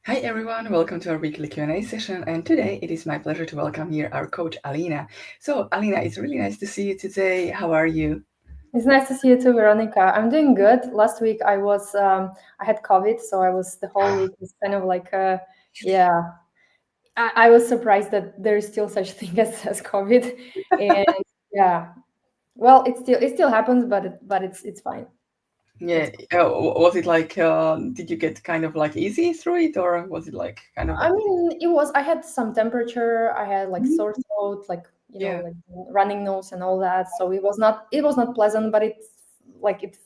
Hi everyone, welcome to our weekly Q&A session, and today it is my pleasure to welcome here our coach Alina. So Alina, it's really nice to see you today. How are you? It's nice to see you too, Veronika. I'm doing good. Last week I had COVID, so I was the whole week was kind of like, yeah. I was surprised that there is still such thing as COVID, and yeah. Well, it still happens, but it's fine. Yeah, It's fine. was it like, did you get kind of like easy through it, or was it like kind of I like, mean, I had some temperature. I had like Mhm. sore throat, Yeah. like running nose and all that. So it was not pleasant, but it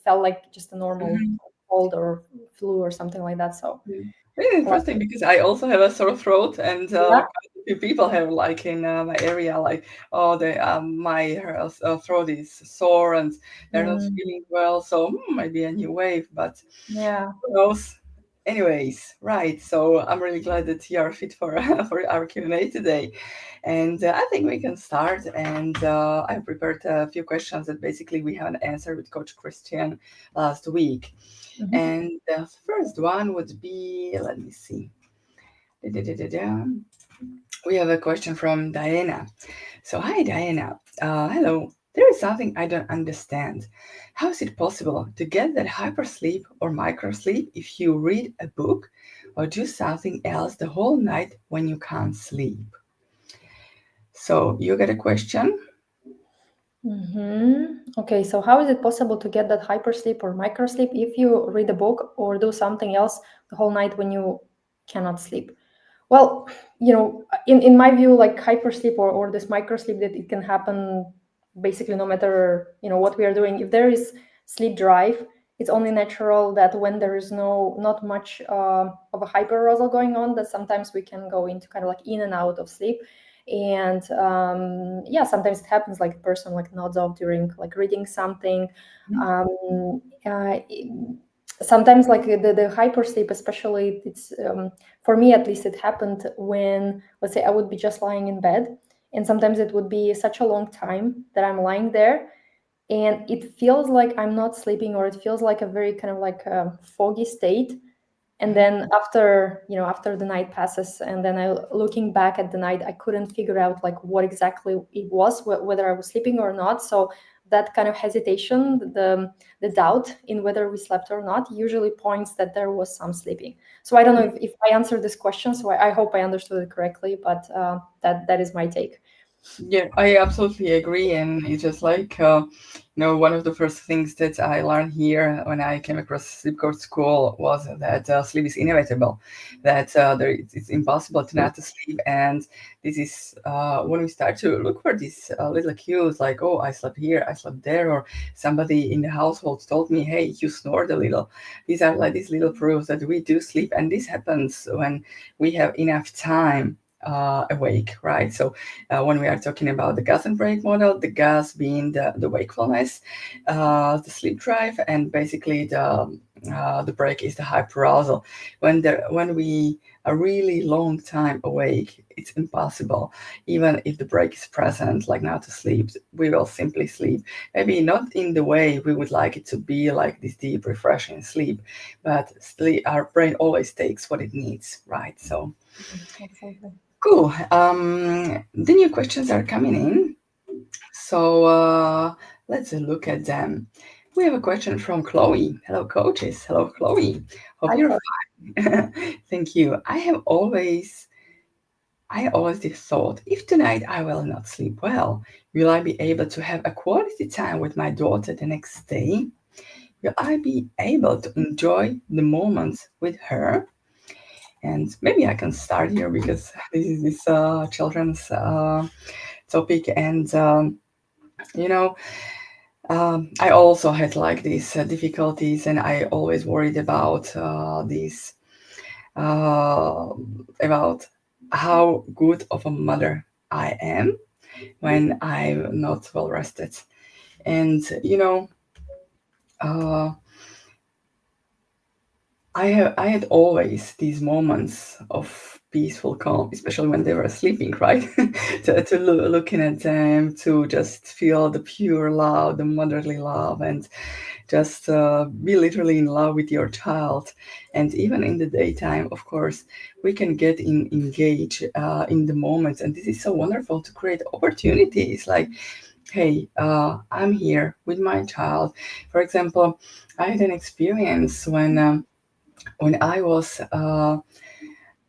felt like just a normal Mhm. cold or flu or something like that. So. Yeah. Really interesting because I also have a sore throat, and Yeah. quite a few people have like in my area, like, oh, my throat is sore and they're not Mm, feeling well, so maybe a new wave, but yeah. who knows? Anyways, right. So I'm really glad that you are fit for for our Q&A today, and I think we can start. And I prepared a few questions that basically we haven't answered with Coach Christian last week. Mhm. And the first one would be, let me see. Da-da-da-da-da. We have a question from Diana. So, hi, Diana. Hello. There is something I don't understand. How is it possible to get that hypersleep or microsleep if you read a book or do something else the whole night when you can't sleep? So, you get a question? Okay, so how is it possible to get that hypersleep or microsleep if you read a book or do something else the whole night when you cannot sleep? Well, in my view, like hypersleep or this microsleep, that it can happen basically no matter what we are doing. If there is sleep drive, it's only natural that when there is not much of a hyperarousal going on, that sometimes we can go into kind of like in and out of sleep. And yeah, sometimes it happens like a person like nods off during like reading something. um, uh, Sometimes like the hypersleep, especially, it's for me at least, it happened when, let's say, I would be just lying in bed, and sometimes it would be such a long time that I'm lying there, and it feels like I'm not sleeping, or it feels like a very kind of like a foggy state. And then after the night passes, and then I looking back at the night, I couldn't figure out like what exactly it was, whether I was sleeping or not. So that kind of hesitation, the doubt in whether we slept or not, usually points that there was some sleeping. So I don't know if I answered this question, so I hope I understood it correctly, but that is my take. Yeah, I absolutely agree. And it's just like, one of the first things that I learned here when I came across sleep coach school was that sleep is inevitable, that it's impossible to not to sleep. And this is when we start to look for these little cues, like, oh, I slept here, I slept there, or somebody in the household told me, hey, you snored a little. These are like these little proofs that we do sleep. And this happens when we have enough time awake, right? So when we are talking about the gas and break model, the gas being the wakefulness, the sleep drive, and basically the break is the hyperarousal. When we a really long time awake, it's impossible. Even if the break is present, like now to sleep, we will simply sleep. Maybe not in the way we would like it to be, like this deep, refreshing sleep, but sleep, our brain always takes what it needs, right? So Absolutely. cool. The new questions are coming in. So let's look at them. We have a question from Chloe. Hello, coaches. Hello, Chloe. Hope Hi, you're Chloe. fine. Thank you. I always did thought, if tonight I will not sleep well, will I be able to have a quality time with my daughter the next day? Will I be able to enjoy the moments with her? And maybe I can start here because this is this children's topic, and you know, I also had like these difficulties, and I always worried about these uh, about how good of a mother I am when I'm not well rested, and uh, I had always these moments of peaceful, calm, especially when they were sleeping, right? To looking at them, to just feel the pure love, the motherly love, and just be literally in love with your child. And even in the daytime, of course, we can get engaged in the moments, and this is so wonderful to create opportunities. Like, hey, I'm here with my child. For example, I had an experience when I was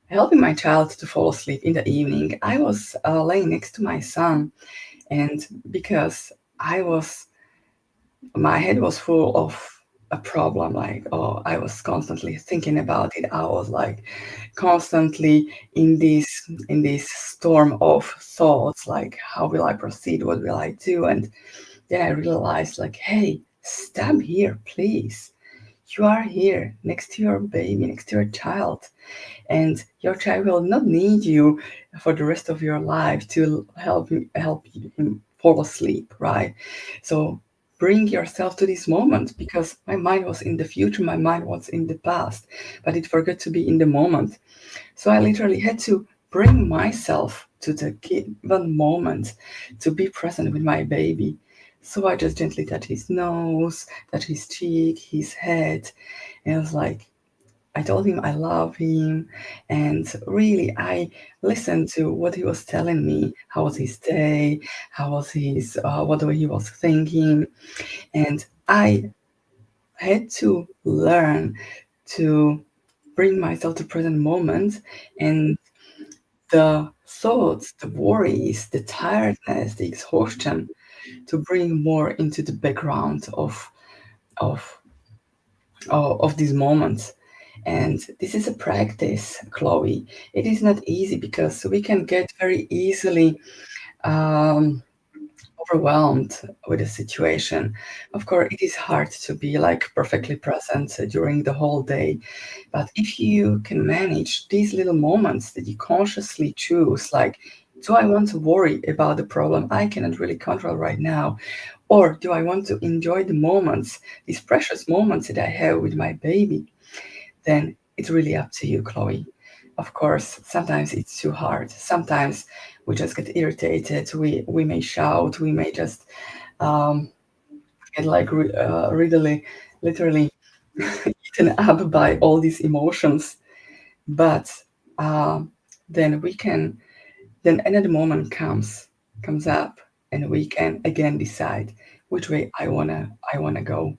helping my child to fall asleep in the evening. I was laying next to my son, and because I was my head was full of a problem, like, oh, I was constantly thinking about it. I was like constantly in this storm of thoughts, like, how will I proceed, what will I do? And then I realized, like, hey, stop here, please. You are here next to your baby, next to your child, and your child will not need you for the rest of your life to help him fall asleep, right? So bring yourself to this moment, because my mind was in the future, my mind was in the past, but it forgot to be in the moment. So I literally had to bring myself to the given moment, to be present with my baby. So I just gently touched his nose, touched his cheek, his head, and I was like, I told him I love him, and really I listened to what he was telling me. How was his day? How was his what he was thinking? And I had to learn to bring myself to present moment, and the thoughts, the worries, the tiredness, the exhaustion, to bring more into the background of of these moments. And this is a practice, Chloe. It is not easy because we can get very easily um, overwhelmed with a situation. Of course, it is hard to be like perfectly present during the whole day. But if you can manage these little moments that you consciously choose, like, do I want to worry about the problem I cannot really control right now? Or do I want to enjoy the moments, these precious moments that I have with my baby? Then it's really up to you, Chloe. Of course, sometimes it's too hard. Sometimes we just get irritated. We may shout. We may just um, get like really, literally eaten up by all these emotions. But um, then we can. Then another moment comes up, and we can again decide which way I wanna go.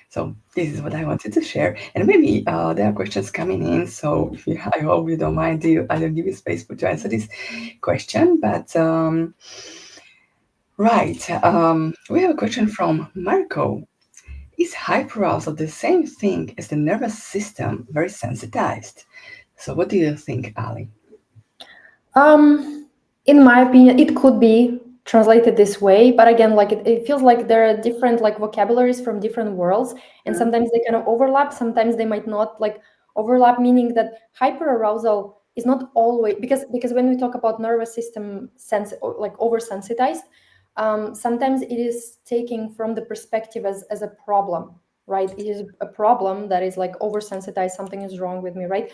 So this is what I wanted to share, and maybe there are questions coming in. So if you, I hope you don't mind. I don't give you space for to answer this question, but right. We have a question from Marco. Is hyperarousal the same thing as the nervous system very sensitized? So what do you think, Ali? Um, in my opinion, it could be translated this way, but again, like it feels like there are different like vocabularies from different worlds, and sometimes they kind of overlap. Sometimes they might not like overlap, meaning that hyperarousal is not always because when we talk about nervous system sense or like oversensitized, sometimes it is taking from the perspective as a problem, right? It is a problem that is like oversensitized. Something is wrong with me, right?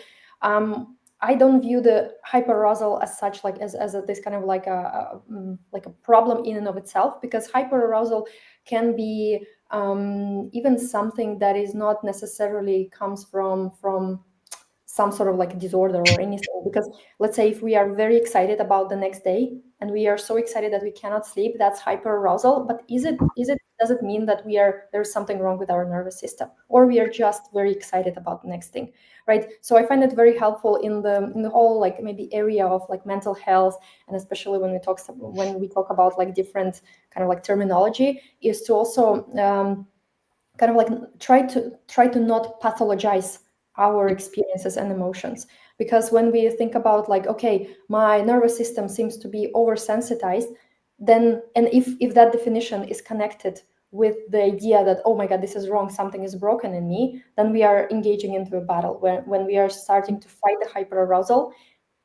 I don't view the hyperarousal as such, like as this kind of like a problem in and of itself, because hyperarousal can be even something that is not necessarily comes from some sort of like disorder or anything. Because let's say if we are very excited about the next day and we are so excited that we cannot sleep, that's hyperarousal. But is it does it mean that there's something wrong with our nervous system, or we are just very excited about the next thing, right? So I find it very helpful in the whole like maybe area of like mental health, and especially when we talk about like different kind of like terminology, is to also kind of like try to not pathologize our experiences and emotions. Because when we think about like, okay, my nervous system seems to be oversensitized, then and if that definition is connected with the idea that, oh my god, this is wrong, something is broken in me, then we are engaging into a battle when we are starting to fight the hyperarousal,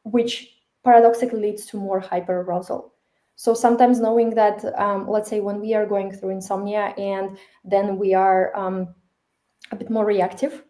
which paradoxically leads to more hyperarousal. So sometimes knowing that, let's say when we are going through insomnia and then we are a bit more reactive,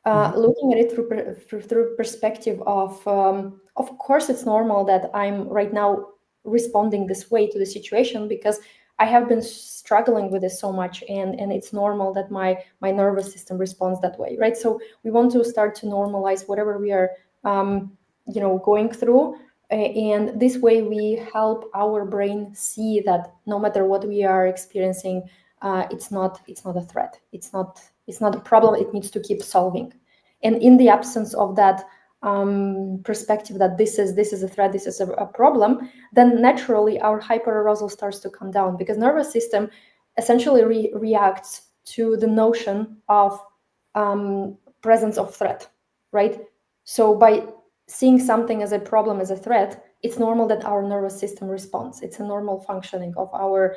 looking at it through perspective of course, it's normal that I'm right now responding this way to the situation because I have been struggling with this so much, and it's normal that my nervous system responds that way, right? So we want to start to normalize whatever we are, going through, and this way we help our brain see that no matter what we are experiencing, it's not a threat. It's not a problem. It needs to keep solving. And in the absence of that perspective that this is a threat, this is a problem, then naturally our hyperarousal starts to come down because nervous system essentially reacts to the notion of presence of threat, right? So by seeing something as a problem, as a threat, it's normal that our nervous system responds. It's a normal functioning of our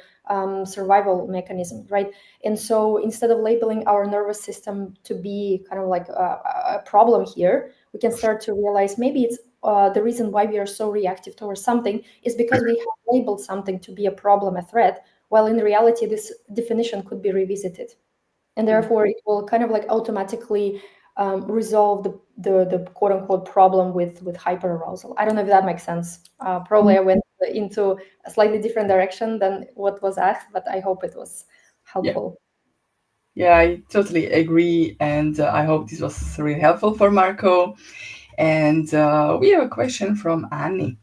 survival mechanism, right? And so instead of labeling our nervous system to be kind of like a problem here, we can start to realize maybe it's the reason why we are so reactive towards something is because we have labeled something to be a problem, a threat, while in reality this definition could be revisited. And therefore it will kind of like automatically resolve the quote unquote problem with hyperarousal. I don't know if that makes sense. Probably I went into a slightly different direction than what was asked, but I hope it was helpful. Yeah, I totally agree. And I hope this was really helpful for Marco. And we have a question from Annie.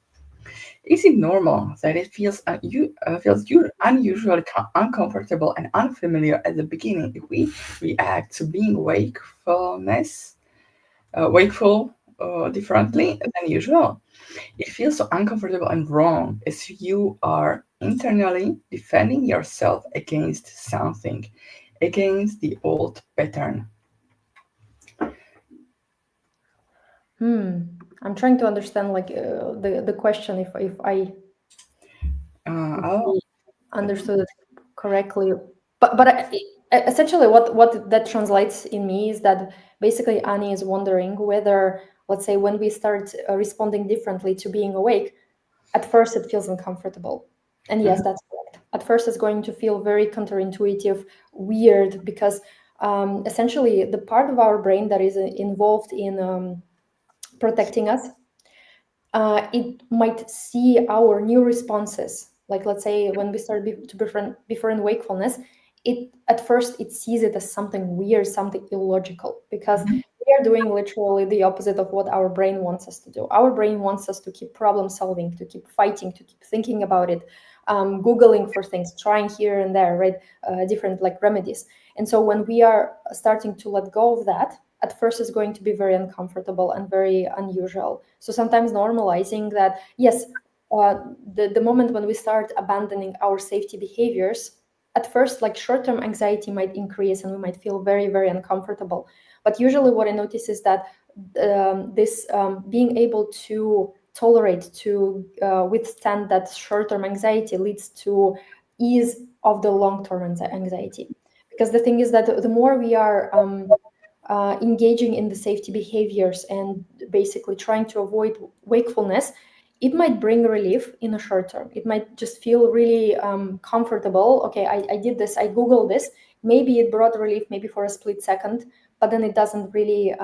Is it normal that it feels unusually uncomfortable and unfamiliar at the beginning if we react to being wakeful differently than usual? It feels so uncomfortable and wrong as you are internally defending yourself against something, against the old pattern. I'm trying to understand like the question if I Oh, understood it correctly. But essentially what that translates in me is that basically Annie is wondering whether, let's say, when we start responding differently to being awake, at first it feels uncomfortable. And yes, that's correct. At first it's going to feel very counterintuitive, weird, because essentially the part of our brain that is involved in protecting us, it might see our new responses. Like, let's say, when we start to befriend wakefulness, it at first it sees it as something weird, something illogical, because we are doing literally the opposite of what our brain wants us to do. Our brain wants us to keep problem solving, to keep fighting, to keep thinking about it, googling for things, trying here and there, right? Different like remedies. And so when we are starting to let go of that, at first is going to be very uncomfortable and very unusual. So sometimes normalizing that, yes, the moment when we start abandoning our safety behaviors, at first, like short-term anxiety might increase and we might feel very, very uncomfortable. But usually what I notice is that this being able to tolerate, to withstand that short-term anxiety leads to ease of the long-term anxiety. Because the thing is that the more we are engaging in the safety behaviors and basically trying to avoid wakefulness, it might bring relief in the short term. It might just feel really comfortable. Okay, I did this, I Googled this. Maybe it brought relief, maybe for a split second, but then it doesn't really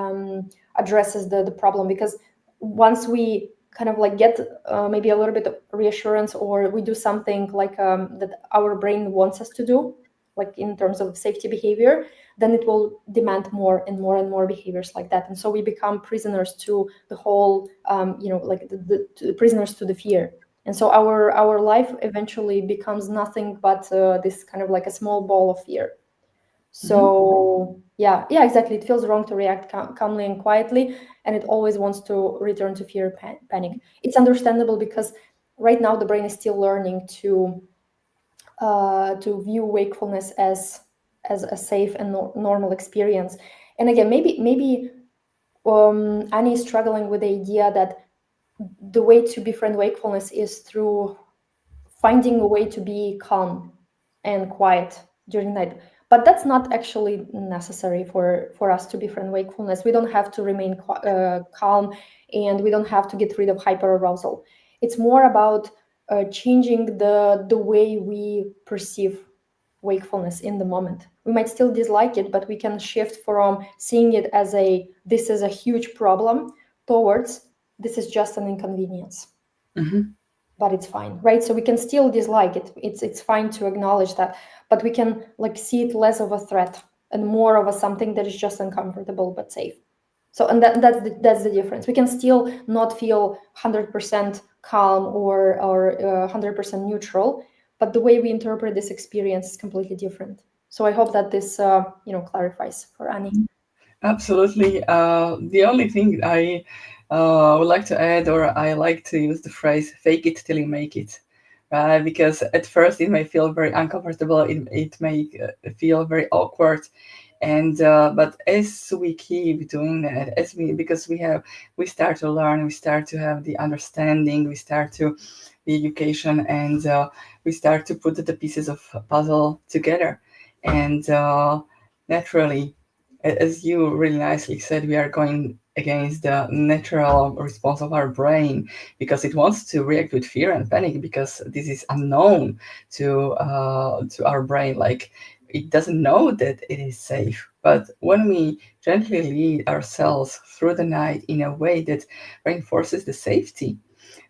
addresses the problem, because once we kind of like get maybe a little bit of reassurance, or we do something like that our brain wants us to do, like in terms of safety behavior, then it will demand more and more and more behaviors like that. And so we become prisoners to the whole, like the prisoners to the fear. And so our life eventually becomes nothing but this kind of like a small ball of fear. So yeah, exactly. It feels wrong to react calmly and quietly, and it always wants to return to fear, panic. It's understandable because right now the brain is still learning to view wakefulness as a safe and normal experience. And again, maybe Annie is struggling with the idea that the way to befriend wakefulness is through finding a way to be calm and quiet during night. But that's not actually necessary for us to befriend wakefulness. We don't have to remain calm, and we don't have to get rid of hyperarousal. It's more about changing the way we perceive wakefulness in the moment. We might still dislike it, but we can shift from seeing it as this is a huge problem towards this is just an inconvenience. But it's fine, right? So we can still dislike it. It's fine to acknowledge that, but we can like see it less of a threat and more of a something that is just uncomfortable but safe. So, and that's the difference. We can still not feel 100% calm or 100% neutral, but the way we interpret this experience is completely different. So I hope that this clarifies for Annie. Absolutely. The only thing I would like to add, or I like to use the phrase "fake it till you make it," right? Because at first it may feel very uncomfortable, it may feel very awkward, and but as we keep doing that, because we start to learn, we start to have the understanding, we start to the education, and we start to put the pieces of puzzle together, and naturally, as you really nicely said, we are going against the natural response of our brain because it wants to react with fear and panic because this is unknown to our brain. Like it doesn't know that it is safe. But when we gently lead ourselves through the night in a way that reinforces the safety,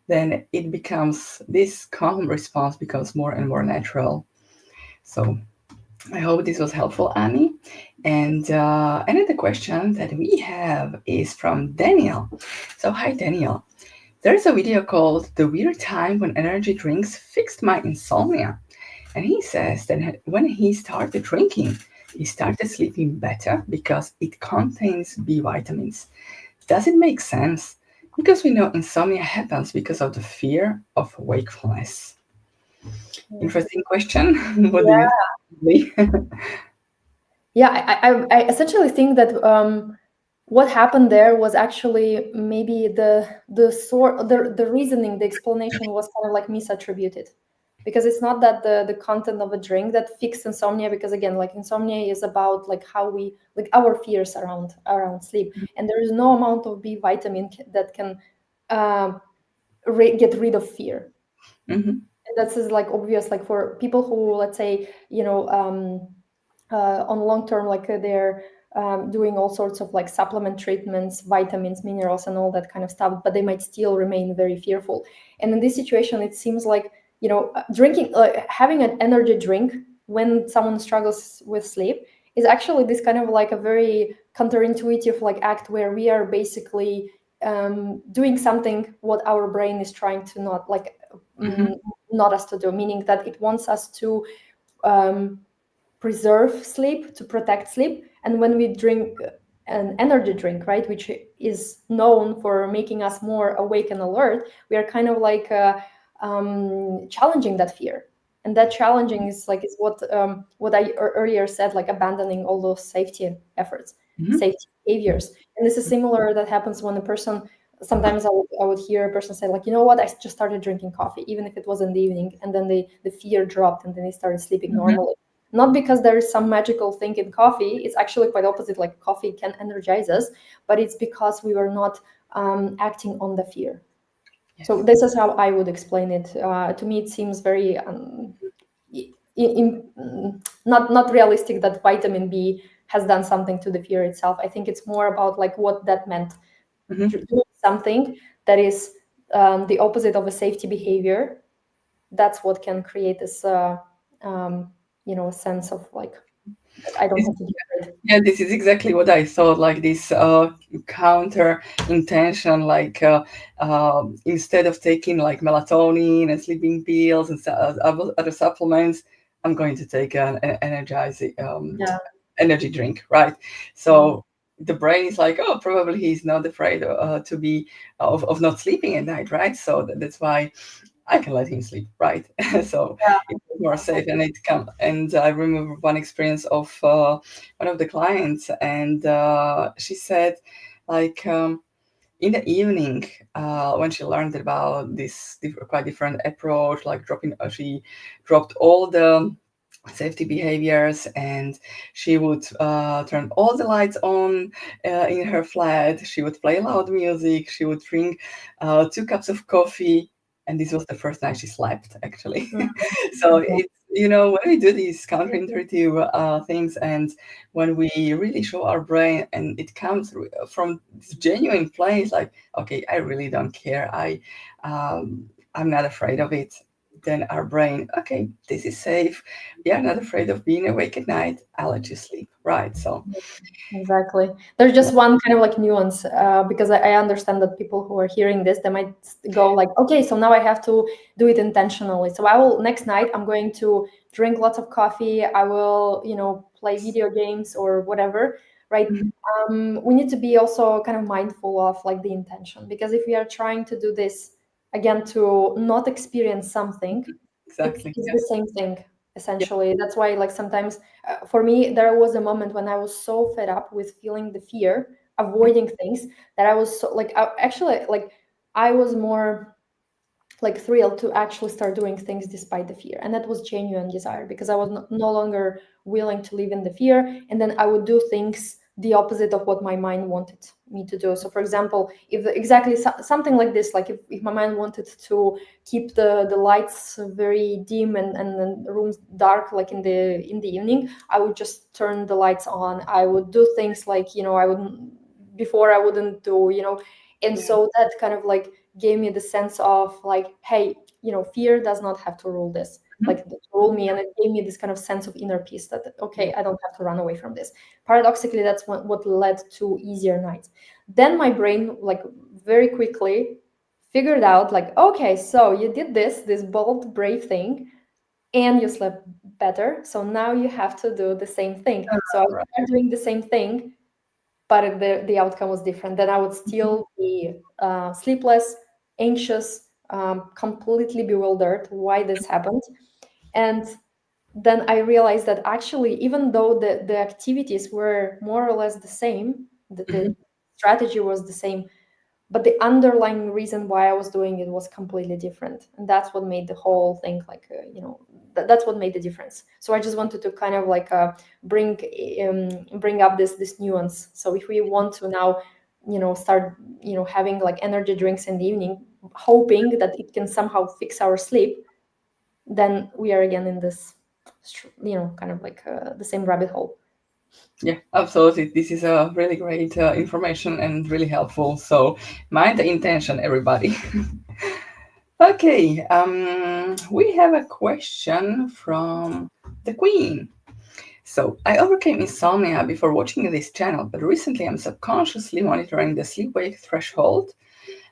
then it becomes this calm response becomes more and more natural. So I hope this was helpful, Annie. And another question that we have is from Daniel. So, hi, Daniel. There's a video called The Weird Time When Energy Drinks Fixed My Insomnia. And he says that when he started drinking, he started sleeping better because it contains B vitamins. Does it make sense? Because we know insomnia happens because of the fear of wakefulness. Interesting question. What do you think? Yeah, I essentially think that what happened there was actually maybe the reasoning, the explanation was kind of like misattributed, because it's not that the content of a drink that fixed insomnia, because again, like insomnia is about like how we like our fears around sleep, and there is no amount of B vitamin that can get rid of fear. Mhm. And that's is like obvious, like for people who, let's say, on long term, like they're doing all sorts of like supplement treatments, vitamins, minerals, and all that kind of stuff, but they might still remain very fearful. And in this situation, it seems like drinking, having an energy drink when someone struggles with sleep is actually this kind of like a very counterintuitive like act where we are basically doing something what our brain is trying to not like not us to do, meaning that it wants us to preserve sleep, to protect sleep. And when we drink an energy drink, right, which is known for making us more awake and alert, we are kind of like challenging that fear. And that challenging is what I earlier said, like abandoning all those safety efforts, safety behaviors. And this is similar that happens when a person, sometimes I would hear a person say like, you know what, I just started drinking coffee, even if it was in the evening, and then the fear dropped and then they started sleeping normally. Not because there is some magical thing in coffee. It's actually quite opposite. Like coffee can energize us, but it's because we were not acting on the fear. Yes. So this is how I would explain it. To me, it seems very not realistic that vitamin B has done something to the fear itself. I think it's more about like what that meant. Doing something that is the opposite of a safety behavior. That's what can create this. A sense of like, I don't have to do it. Yeah, this is exactly what I thought. Like this counter intention, like instead of taking like melatonin and sleeping pills and other supplements, I'm going to take an energizing energy drink, right? So the brain is like, oh, probably he's not afraid to be of not sleeping at night, right? So that's why I can let him sleep, right? So it's more safe, and it come. And I remember one experience of one of the clients, and she said, like in the evening, when she learned about this quite different approach, like she dropped all the safety behaviors, and she would turn all the lights on in her flat. She would play loud music. She would drink 2 cups of coffee, and this was the first night she slept, actually. So when we do these counterintuitive things, and when we really show our brain, and it comes from this genuine place, like, okay, I really don't care. I'm not afraid of it. Then our brain, okay, this is safe. We are not afraid of being awake at night. I'll let you sleep, right? So, Exactly. There's just one kind of like nuance, because I understand that people who are hearing this, they might go like, okay, so now I have to do it intentionally. So I will next night, I'm going to drink lots of coffee. I will, play video games or whatever, right? mhm, We need to be also kind of mindful of like the intention, because if we are trying to do this again to not experience something, it's, exactly. it's Yeah. the same thing Yeah. essentially. That's why like sometimes for me there was a moment when I was so fed up with feeling the fear, avoiding things, that I was so like actually like I was more like thrilled to actually start doing things despite the fear, and that was genuine desire, because I was no longer willing to live in the fear, and then I would do things the opposite of what my mind wanted me to do. So for example, if exactly something like this, like if my mind wanted to keep the lights very dim and the rooms dark, like in the evening, I would just turn the lights on. I would do things like, I wouldn't before I wouldn't do, and Yeah. so that kind of like gave me the sense of like, hey, fear does not have to rule this, Mhm. like to rule me, and it gave me this kind of sense of inner peace that Yeah. okay, I don't have to run away from this. Paradoxically, that's what led to easier nights. Then my brain like very quickly figured out like, okay, so you did this bold brave thing and you slept better, so now you have to do the same thing. So I Right. started doing the same thing, but the outcome was different. Then I would still be sleepless, anxious, completely bewildered why this happened. And then I realized that actually, even though the activities were more or less the same, the Mhm. strategy was the same, but the underlying reason why I was doing it was completely different, and that's what made the whole thing like that's what made the difference. So I just wanted to kind of like bring bring up this nuance. So if we want to now start having like energy drinks in the evening, hoping that it can somehow fix our sleep, then we are again in this kind of like the same rabbit hole. Yeah, absolutely. This is a really great information and really helpful. So, mind the intention, everybody. Okay, we have a question from the Queen. So, I overcame insomnia before watching this channel, but recently I'm subconsciously monitoring the sleep wake threshold.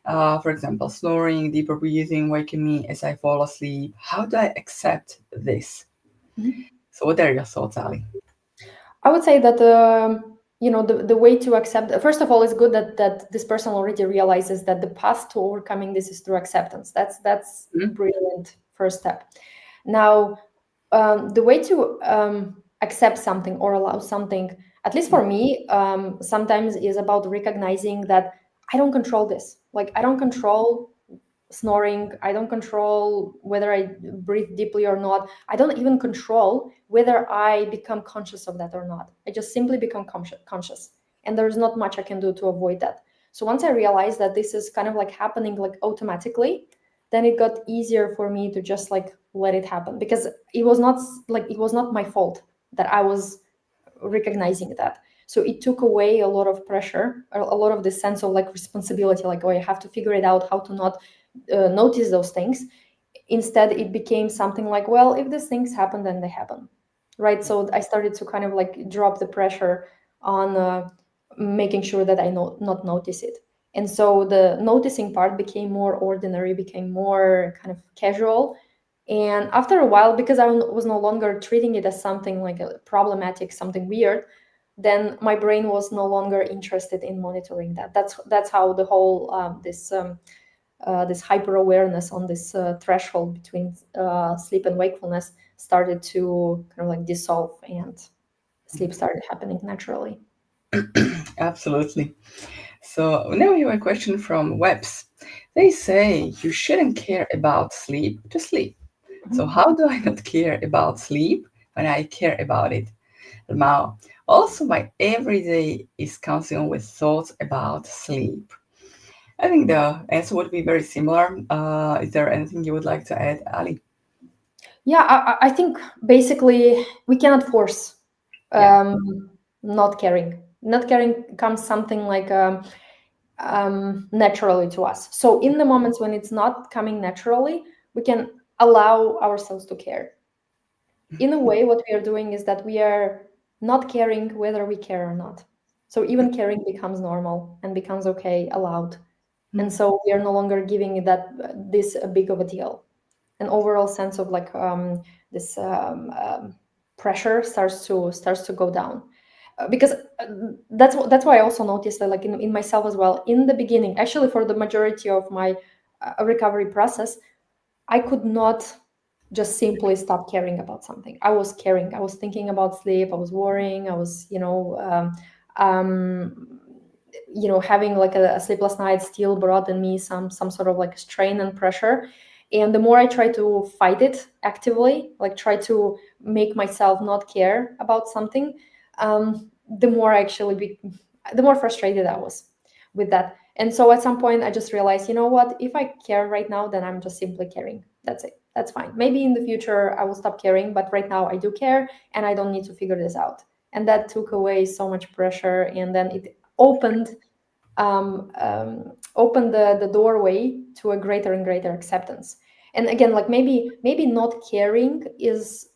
For example, snoring, deeper breathing, waking me as I fall asleep. How do I accept this? Mhm. So, what are your thoughts, Ali? I would say that the way to accept, first of all, it's good that this person already realizes that the path to overcoming this is through acceptance. That's Mhm. brilliant first step. Now, the way to accept something or allow something, at least for me, sometimes is about recognizing that I don't control this. Like I don't control snoring. I don't control whether I breathe deeply or not. I don't even control whether I become conscious of that or not. I just simply become conscious. And there's not much I can do to avoid that. So once I realized that this is kind of like happening like automatically, then it got easier for me to just like let it happen, because it was not my fault that I was recognizing that. So it took away a lot of pressure, a lot of this sense of like responsibility, like, oh, I have to figure it out how to not notice those things. Instead it became something like, well, if these things happen, then they happen, right? So I started to kind of like drop the pressure on making sure that I not notice it. And so the noticing part became more ordinary, became more kind of casual. And after a while, because I was no longer treating it as something like a problematic, something weird, then my brain was no longer interested in monitoring that. That's how the whole this hyper awareness on this threshold between sleep and wakefulness started to kind of like dissolve, and sleep started happening naturally. Absolutely. So now we have a question from Webs. They say you shouldn't care about sleep to sleep. So Mhm. how do I not care about sleep when I care about it? Now, also my everyday is consumed with thoughts about sleep. I think the answer would be very similar. Is there anything you would like to add, Ali? Yeah, I think basically we cannot force Yeah. not caring. Not caring comes something like naturally to us. So in the moments when it's not coming naturally, we can allow ourselves to care. In a way, what we are doing is that we are not caring whether we care or not. So even caring becomes normal and becomes okay, allowed. And Mm. so we are no longer giving it that this big of a deal. An overall sense of like this pressure starts to go down. Because that's why I also noticed that like in myself as well in the beginning, actually for the majority of my recovery process, I could not just simply stop caring about something. I was caring. I was thinking about sleep. I was worrying. I was, having like a sleepless night still brought in me some sort of like strain and pressure. And the more I try to fight it actively, like try to make myself not care about something, the more the more frustrated I was with that. And so at some point, I just realized, you know what? If I care right now, then I'm just simply caring. That's it. That's fine. Maybe in the future, I will stop caring, but right now, I do care and I don't need to figure this out. And that took away so much pressure. And then it opened the doorway to a greater and greater acceptance. And again, like maybe not caring is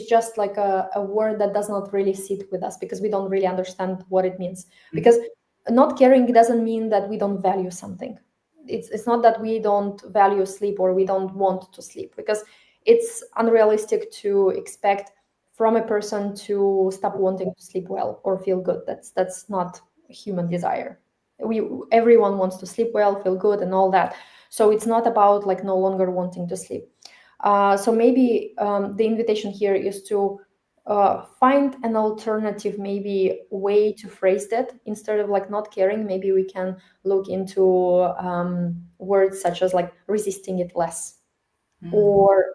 just like a word that does not really sit with us because we don't really understand what it means. Because not caring doesn't mean that we don't value something. It's not that we don't value sleep or we don't want to sleep, because it's unrealistic to expect from a person to stop wanting to sleep well or feel good. That's not a human desire. Everyone wants to sleep well, feel good, and all that. So it's not about like no longer wanting to sleep. So maybe the invitation here is to find an alternative, maybe way to phrase that. Instead of like not caring, maybe we can look into words such as like resisting it less, or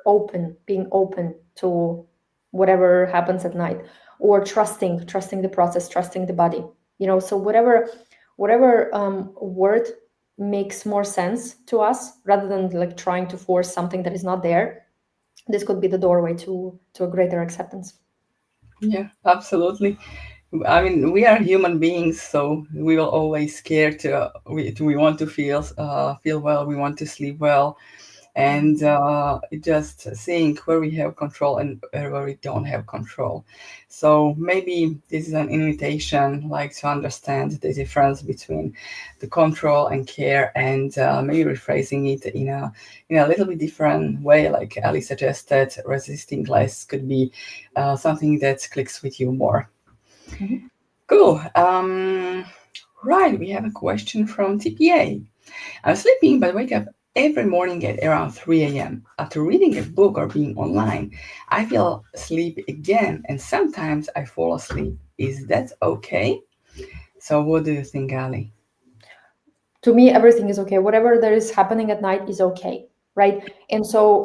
being open to whatever happens at night, or trusting the process, trusting the body. So whatever word makes more sense to us, rather than like trying to force something that is not there. This could be the doorway to a greater acceptance. Yeah, absolutely. I mean, we are human beings, so we will always care we want to feel well, we want to sleep well, and just seeing where we have control and where we don't have control. So maybe this is an invitation, like to understand the difference between the control and care, and maybe rephrasing it in a little bit different way. Like Ali suggested, resisting less could be something that clicks with you more. Mhm. Cool. Right, we have a question from TPA. I'm sleeping but wake up every morning at around 3 a.m. After reading a book or being online, I feel sleepy again and sometimes I fall asleep. Is that okay? So, what do you think, Ali? To me, everything is okay. Whatever there is happening at night is okay, right? And so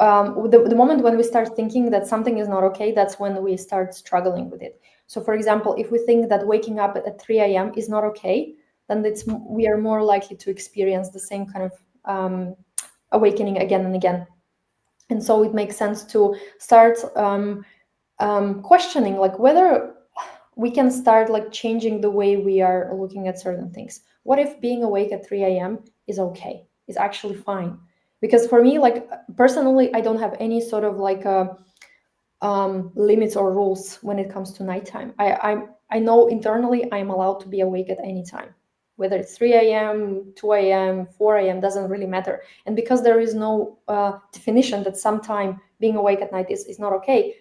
the moment when we start thinking that something is not okay, that's when we start struggling with it. So for example, if we think that waking up at 3 a.m. is not okay, then we are more likely to experience the same kind of awakening again and again. And so it makes sense to start questioning like whether we can start like changing the way we are looking at certain things. What if being awake at 3 a.m. is okay, is actually fine? Because for me, like personally, I don't have any sort of like limits or rules when it comes to nighttime. I know internally I'm allowed to be awake at any time, whether it's 3 a.m., 2 a.m., 4 a.m., doesn't really matter. And because there is no definition that sometime being awake at night is not okay,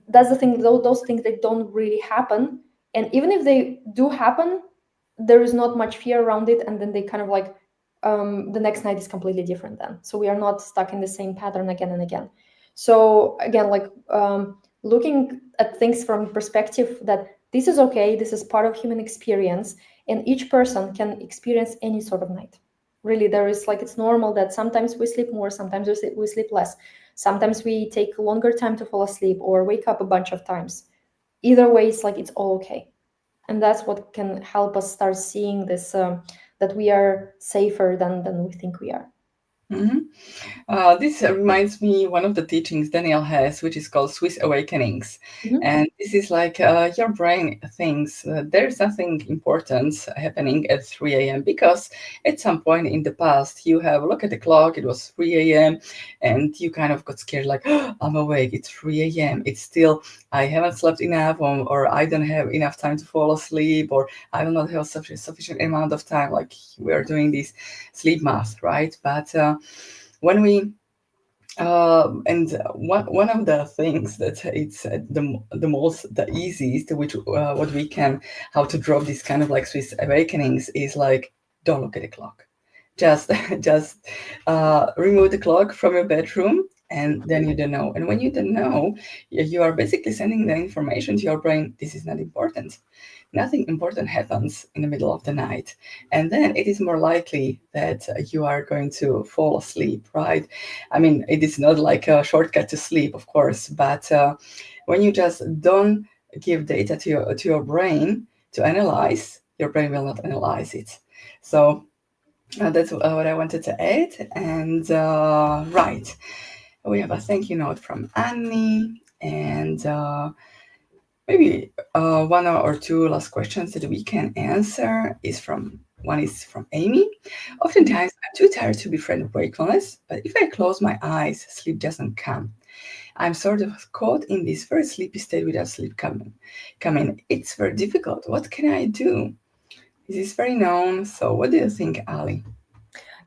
that's the thing. Those things, they don't really happen. And even if they do happen, there is not much fear around it, and then they kind of like the next night is completely different then, so we are not stuck in the same pattern again and again. So again, like looking at things from perspective that this is okay, this is part of human experience, and each person can experience any sort of night. Really, there is like, it's normal that sometimes we sleep more, sometimes we sleep less, sometimes we take longer time to fall asleep or wake up a bunch of times. Either way, it's like it's all okay. And that's what can help us start seeing this that we are safer than we think we are. Mhm. This reminds me one of the teachings Daniel has, which is called Swiss Awakenings. Mhm. And this is like your brain thinks there's something important happening at 3 a.m. because at some point in the past you have a look at the clock, it was 3 a.m. and you kind of got scared like, "Oh, I'm awake, it's 3 a.m. It's still, I haven't slept enough, or I don't have enough time to fall asleep, or I will not have sufficient amount of time." Like we are doing this sleep math, right? But when we and one of the things that it's the most the easiest, which what we can how to drop this kind of like Swiss awakenings is like, don't look at the clock, just just remove the clock from your bedroom, and then you don't know. And when you don't know, you are basically sending the information to your brain, this is not important. Nothing important happens in the middle of the night. And then it is more likely that you are going to fall asleep, right? I mean, it is not like a shortcut to sleep, of course, but when you just don't give data to your brain to analyze, your brain will not analyze it. So that's what I wanted to add. And right, we have a thank you note from Annie, and maybe one or two last questions that we can answer is from one is from Amy. Oftentimes, I'm too tired to befriend wakefulness, but if I close my eyes, sleep doesn't come. I'm sort of caught in this very sleepy state without sleep coming. Coming, it's very difficult. What can I do? This is very known. So, what do you think, Ali?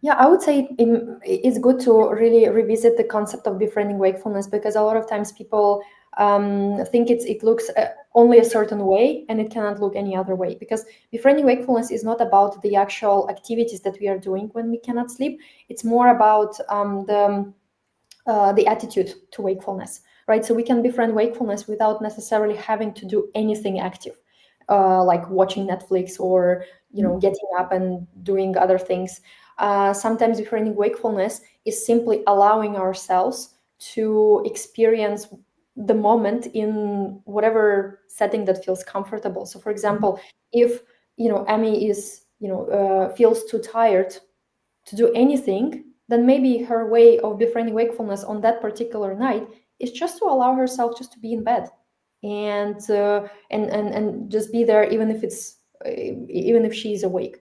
Yeah, I would say it's good to really revisit the concept of befriending wakefulness, because a lot of times people think it looks only a certain way and it cannot look any other way. Because befriending wakefulness is not about the actual activities that we are doing when we cannot sleep. It's more about the attitude to wakefulness, right? So we can befriend wakefulness without necessarily having to do anything active, like watching Netflix or getting up and doing other things. Sometimes befriending wakefulness is simply allowing ourselves to experience the moment in whatever setting that feels comfortable. So, for example, if Emmy is feels too tired to do anything, then maybe her way of befriending wakefulness on that particular night is just to allow herself just to be in bed and just be there, even if even if she's awake.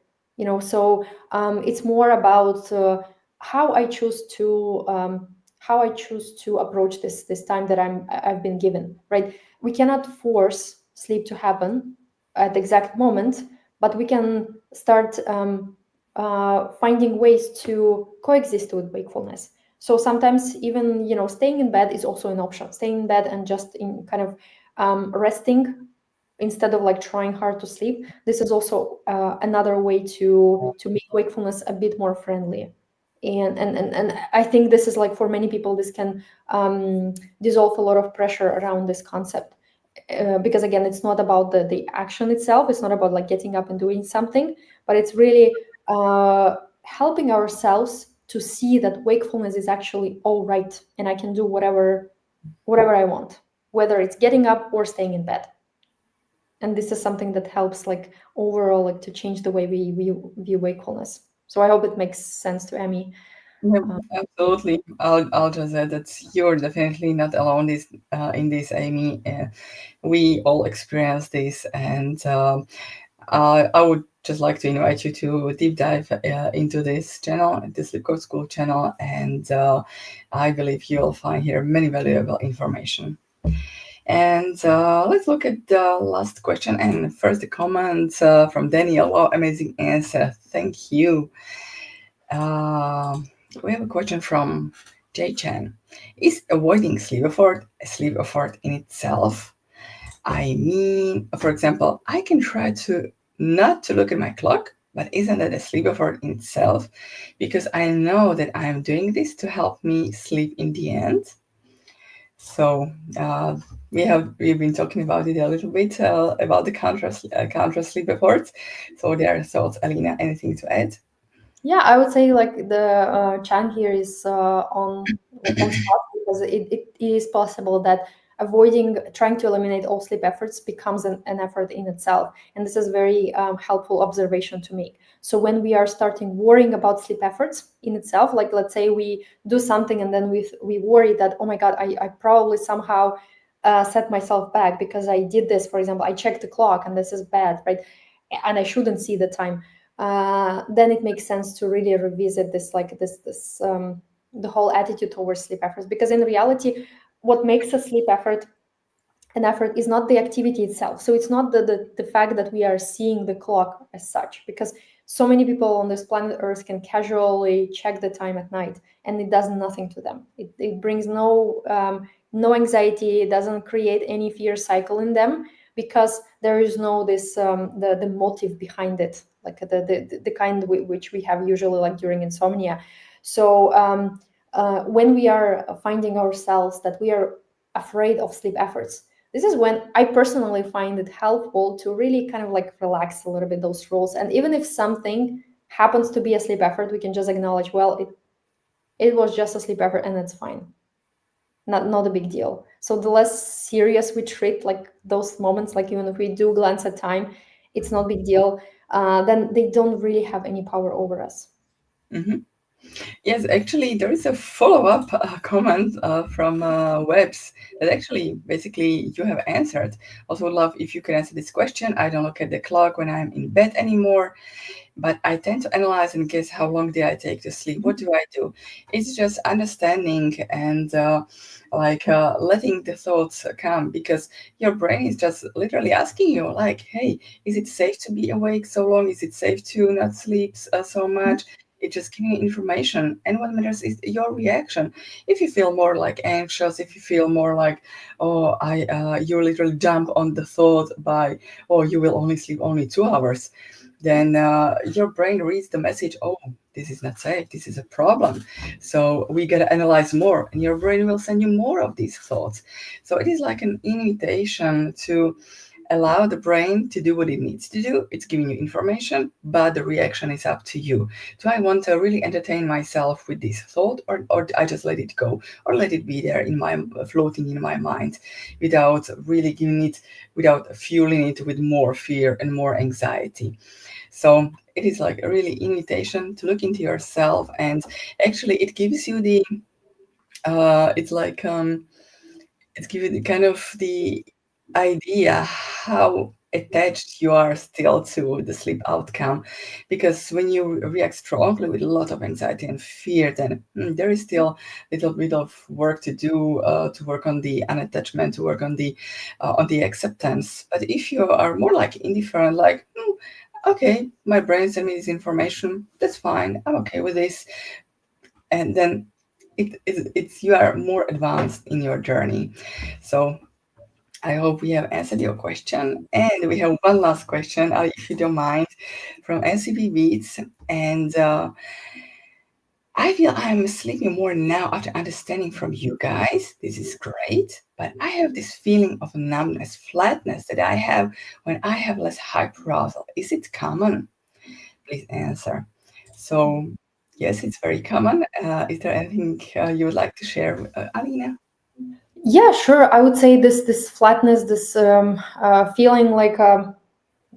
So it's more about how I choose to approach this time that I've been given. Right? We cannot force sleep to happen at the exact moment, but we can start finding ways to coexist with wakefulness. So sometimes even staying in bed is also an option. Staying in bed and just in kind of resting instead of like trying hard to sleep. This is also another way to make wakefulness a bit more friendly. And I think this is like, for many people, this can dissolve a lot of pressure around this concept. Because again, it's not about the action itself. It's not about like getting up and doing something, but it's really helping ourselves to see that wakefulness is actually all right, and I can do whatever I want, whether it's getting up or staying in bed. And this is something that helps like overall like to change the way we view wakefulness. So I hope it makes sense to Emmy. Yeah, absolutely. I'll just add that you're definitely not alone in this, Amy. We all experience this, and I would just like to invite you to deep dive into this channel, the Sleep Code School channel, and I believe you'll find here many valuable information. And let's look at the last question. And first, the comment from Daniel. Wow, amazing answer. Thank you. Uh, we have a question from Jay Chan. Is avoiding sleep effort a sleep effort in itself? I mean, for example, I can try to not to look at my clock, but isn't that a sleep effort in itself? Because I know that I'm doing this to help me sleep in the end. So we've been talking about it a little bit about the contra sleep efforts. So there are thoughts, Alina. Anything to add? Yeah, I would say like the Chan here is on spot, because it is possible that trying to eliminate all sleep efforts becomes an effort in itself. And this is very helpful observation to make. So when we are starting worrying about sleep efforts in itself, like let's say we do something and then we worry that, oh my God, I probably somehow set myself back because I did this. For example, I checked the clock and this is bad, right? And I shouldn't see the time. Then it makes sense to really revisit this, like this the whole attitude towards sleep efforts. Because in reality, what makes a sleep effort an effort is not the activity itself. So it's not the fact that we are seeing the clock as such, because so many people on this planet Earth can casually check the time at night and it does nothing to them. It brings no anxiety. It doesn't create any fear cycle in them, because there is no this the motive behind it, like the kind which we have usually like during insomnia. So when we are finding ourselves that we are afraid of sleep efforts, this is when I personally find it helpful to really kind of like relax a little bit those rules. And even if something happens to be a sleep effort, we can just acknowledge, well, it was just a sleep effort and it's fine. Not a big deal. So the less serious we treat like those moments, like even if we do glance at time, it's not a big deal, then they don't really have any power over us. Mm-hmm. Yes, actually, there is a follow-up comment from Webs that actually basically you have answered. Also, would love if you could answer this question. I don't look at the clock when I'm in bed anymore, but I tend to analyze and guess how long did I take to sleep. What do I do? It's just understanding and letting the thoughts come, because your brain is just literally asking you, like, hey, is it safe to be awake so long? Is it safe to not sleep so much? It's just giving you information, and what matters is your reaction. If you feel more like anxious, if you feel more like, oh, you literally jump on the thought by, oh, you will only sleep only 2 hours, then your brain reads the message, oh, this is not safe, this is a problem. So we got to analyze more, and your brain will send you more of these thoughts. So it is like an invitation to allow the brain to do what it needs to do. It's giving you information, but the reaction is up to you. Do I want to really entertain myself with this thought, or I just let it go, or let it be there in my floating in my mind without really giving it, without fueling it with more fear and more anxiety? So it is like a really invitation to look into yourself, and actually it gives you the it's like it's giving you kind of the idea how attached you are still to the sleep outcome, because when you react strongly with a lot of anxiety and fear, then there is still a little bit of work to work on the unattachment, to work on the acceptance. But if you are more like indifferent, like okay, my brain sent me this information, that's fine, I'm okay with this, and then it's you are more advanced in your journey. So I hope we have answered your question. And we have one last question, if you don't mind, from NCB Beats. And I feel I'm sleeping more now after understanding from you guys. This is great. But I have this feeling of numbness, flatness that I have when I have less hyperarousal. Is it common? Please answer. So, yes, it's very common. Is there anything you would like to share, Alina? Yeah, sure. I would say this flatness, this feeling like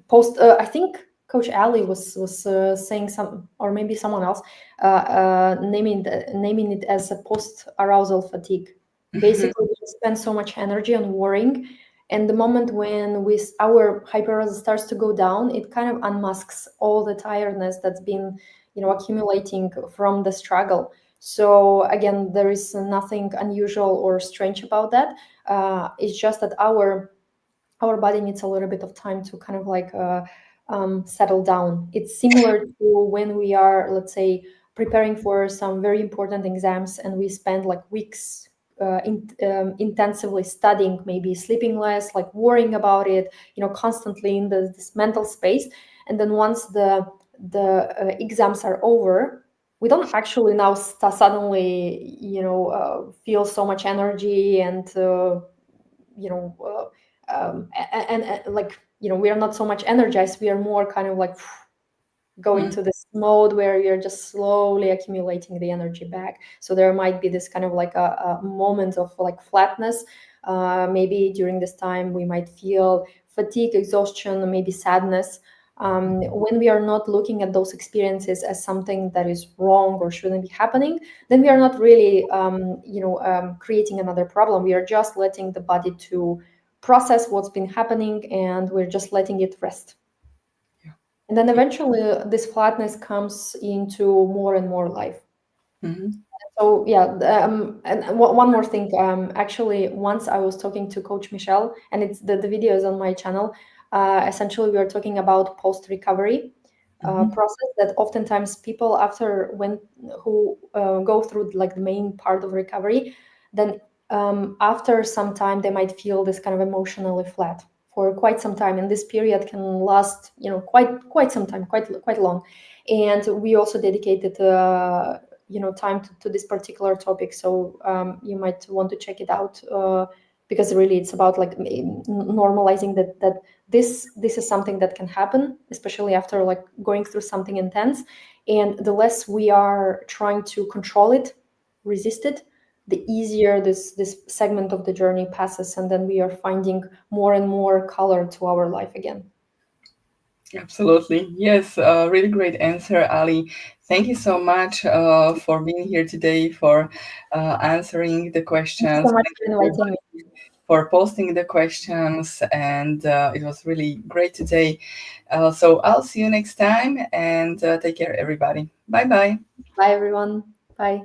post. I think Coach Ali was saying some, or maybe someone else, naming it as a post arousal fatigue. Basically, we spend so much energy on worrying, and the moment when our hyperarousal starts to go down, it kind of unmasks all the tiredness that's been accumulating from the struggle. So again, there is nothing unusual or strange about that. It's just that our body needs a little bit of time to kind of like settle down. It's similar to when we are, let's say, preparing for some very important exams and we spend like weeks intensively studying, maybe sleeping less, like worrying about it, constantly in this mental space. And then once the exams are over, we don't actually now suddenly, feel so much energy and, you know, and like, we are not so much energized. We are more kind of like go into this mode where you're just slowly accumulating the energy back. So there might be this kind of like a moment of like flatness, Maybe during this time we might feel fatigue, exhaustion, maybe sadness. When we are not looking at those experiences as something that is wrong or shouldn't be happening, then we are not really, creating another problem. We are just letting the body to process what's been happening, and we're just letting it rest. Yeah. And then eventually, this flatness comes into more and more life. Mhm. So yeah, and one more thing. Actually, once I was talking to Coach Michelle, and it's the video is on my channel. Essentially, we are talking about post recovery Mhm. process, that oftentimes people after when who go through like the main part of recovery, then after some time they might feel this kind of emotionally flat for quite some time, and this period can last, quite some time, quite long. And we also dedicated time to this particular topic, so you might want to check it out, because really it's about like normalizing that this is something that can happen, especially after like going through something intense. And the less we are trying to control it, resist it, the easier this segment of the journey passes, and then we are finding more and more color to our life again. Absolutely. Yes, really great answer, Ali. Thank you so much for being here today, for answering the Thank you questions. so much Thank for you inviting me. for posting the questions, and it was really great today. So I'll see you next time, and take care, everybody. Bye bye. Bye everyone. Bye.